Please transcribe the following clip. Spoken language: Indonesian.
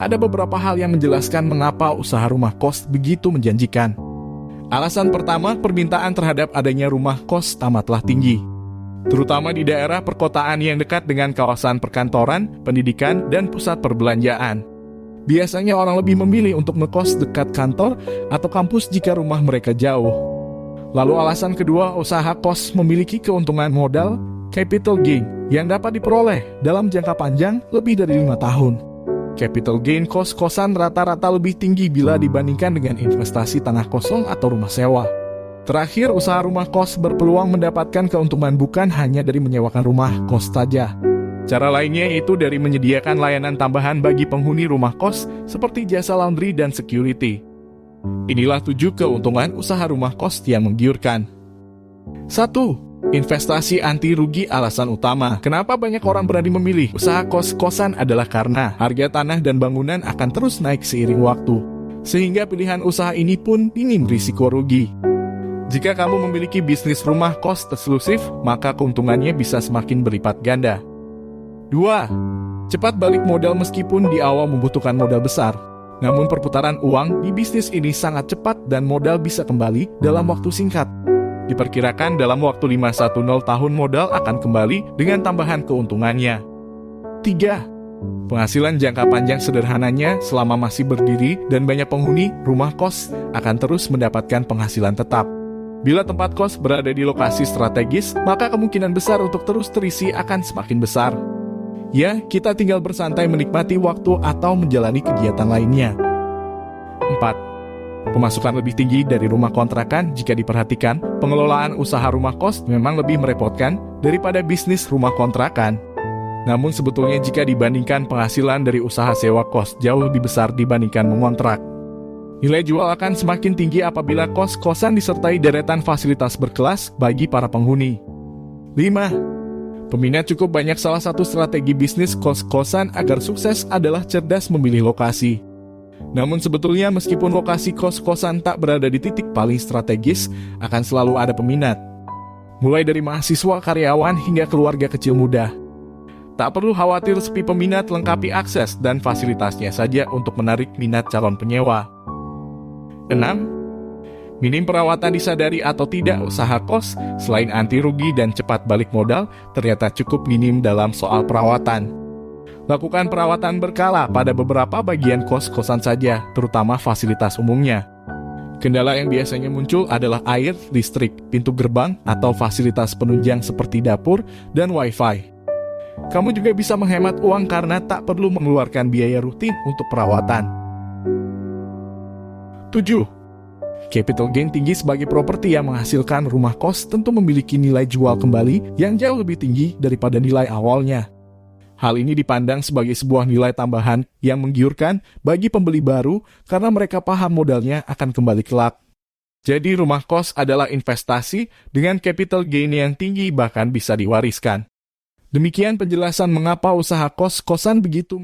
Ada beberapa hal yang menjelaskan mengapa usaha rumah kos begitu menjanjikan. Alasan pertama, permintaan terhadap adanya rumah kos amatlah tinggi, terutama di daerah perkotaan yang dekat dengan kawasan perkantoran, pendidikan, dan pusat perbelanjaan. Biasanya orang lebih memilih untuk ngekos dekat kantor atau kampus jika rumah mereka jauh. Lalu alasan kedua, usaha kos memiliki keuntungan modal, capital gain, yang dapat diperoleh dalam jangka panjang lebih dari 5 tahun. Capital gain kos-kosan rata-rata lebih tinggi bila dibandingkan dengan investasi tanah kosong atau rumah sewa. Terakhir, usaha rumah kos berpeluang mendapatkan keuntungan bukan hanya dari menyewakan rumah kos saja. Cara lainnya yaitu dari menyediakan layanan tambahan bagi penghuni rumah kos seperti jasa laundry dan security. Inilah 7 keuntungan usaha rumah kos yang menggiurkan. 1. Investasi anti rugi. Alasan utama kenapa banyak orang berani memilih usaha kos-kosan adalah karena harga tanah dan bangunan akan terus naik seiring waktu, sehingga pilihan usaha ini pun minim risiko rugi. Jika kamu memiliki bisnis rumah kos eksklusif, maka keuntungannya bisa semakin berlipat ganda. 2. Cepat balik modal. Meskipun di awal membutuhkan modal besar, namun perputaran uang di bisnis ini sangat cepat dan modal bisa kembali dalam waktu singkat. Diperkirakan dalam waktu 510 tahun modal akan kembali dengan tambahan keuntungannya. 3. Penghasilan jangka panjang. Sederhananya, selama masih berdiri dan banyak penghuni, rumah kos akan terus mendapatkan penghasilan tetap. Bila tempat kos berada di lokasi strategis, maka kemungkinan besar untuk terus terisi akan semakin besar. Ya, kita tinggal bersantai menikmati waktu atau menjalani kegiatan lainnya. 4. Pemasukan lebih tinggi dari rumah kontrakan. Jika diperhatikan, pengelolaan usaha rumah kos memang lebih merepotkan daripada bisnis rumah kontrakan. Namun sebetulnya jika dibandingkan, penghasilan dari usaha sewa kos jauh lebih besar dibandingkan mengontrak. Nilai jual akan semakin tinggi apabila kos-kosan disertai deretan fasilitas berkelas bagi para penghuni. 5. Peminat cukup banyak. Salah satu strategi bisnis kos-kosan agar sukses adalah cerdas memilih lokasi. Namun sebetulnya meskipun lokasi kos-kosan tak berada di titik paling strategis, akan selalu ada peminat. Mulai dari mahasiswa, karyawan, hingga keluarga kecil muda. Tak perlu khawatir sepi peminat, lengkapi akses dan fasilitasnya saja untuk menarik minat calon penyewa. 6. Minim perawatan. Disadari atau tidak, usaha kos selain anti rugi dan cepat balik modal, ternyata cukup minim dalam soal perawatan. Lakukan perawatan berkala pada beberapa bagian kos-kosan saja, terutama fasilitas umumnya. Kendala yang biasanya muncul adalah air, listrik, pintu gerbang, atau fasilitas penunjang seperti dapur dan wifi. Kamu juga bisa menghemat uang karena tak perlu mengeluarkan biaya rutin untuk perawatan. 7. Capital gain tinggi. Sebagai properti yang menghasilkan, rumah kos tentu memiliki nilai jual kembali yang jauh lebih tinggi daripada nilai awalnya. Hal ini dipandang sebagai sebuah nilai tambahan yang menggiurkan bagi pembeli baru karena mereka paham modalnya akan kembali kelak. Jadi rumah kos adalah investasi dengan capital gain yang tinggi, bahkan bisa diwariskan. Demikian penjelasan mengapa usaha kos-kosan begitu